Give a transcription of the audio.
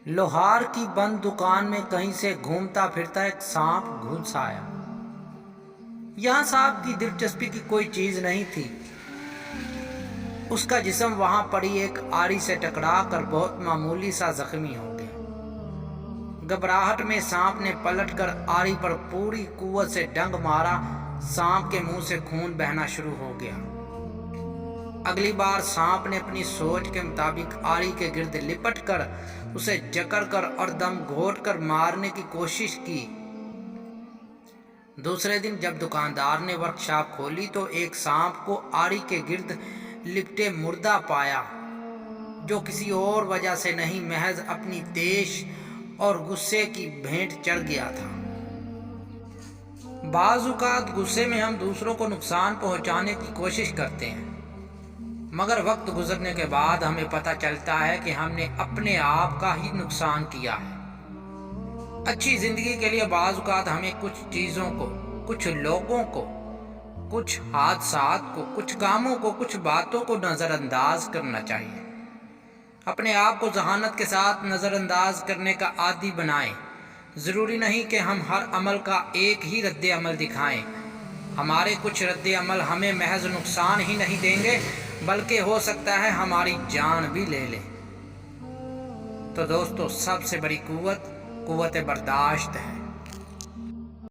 लोहार की बंद दुकान में कहीं से घूमता फिरता एक सांप घुस आया। यहाँ सांप की दिलचस्पी की कोई चीज नहीं थी। उसका जिस्म वहां पड़ी एक आरी से टकरा कर बहुत मामूली सा जख्मी हो गया। घबराहट में सांप ने पलटकर आरी पर पूरी कुव्वत से डंक मारा। सांप के मुंह से खून बहना शुरू हो गया। अगली बार सांप ने अपनी सोच के मुताबिक आरी के गिर्द लिपट कर उसे जकड़ कर और दम घोट कर मारने की कोशिश की। दूसरे दिन जब दुकानदार ने वर्कशॉप खोली तो एक सांप को आरी के गिर्द लिपटे मुर्दा पाया, जो किसी और वजह से नहीं, महज अपनी तेज और गुस्से की भेंट चढ़ गया था। बाज़ औक़ात गुस्से में हम दूसरों को नुकसान पहुंचाने की कोशिश करते हैं, मगर वक्त गुजरने के बाद हमें पता चलता है कि हमने अपने आप का ही नुकसान किया है। अच्छी जिंदगी के लिए बाज़ औक़ात हमें कुछ चीज़ों को, कुछ लोगों को, कुछ हादसात को, कुछ कामों को, कुछ बातों को नज़रअंदाज करना चाहिए। अपने आप को जहानत के साथ नज़रअंदाज करने का आदी बनाएं। ज़रूरी नहीं कि हम हर अमल का एक ही रद्द अमल दिखाएं। हमारे कुछ रद्द अमल हमें महज नुकसान ही नहीं देंगे, बल्कि हो सकता है हमारी जान भी ले लें। तो दोस्तों, सबसे बड़ी कुव्वत बर्दाश्त है।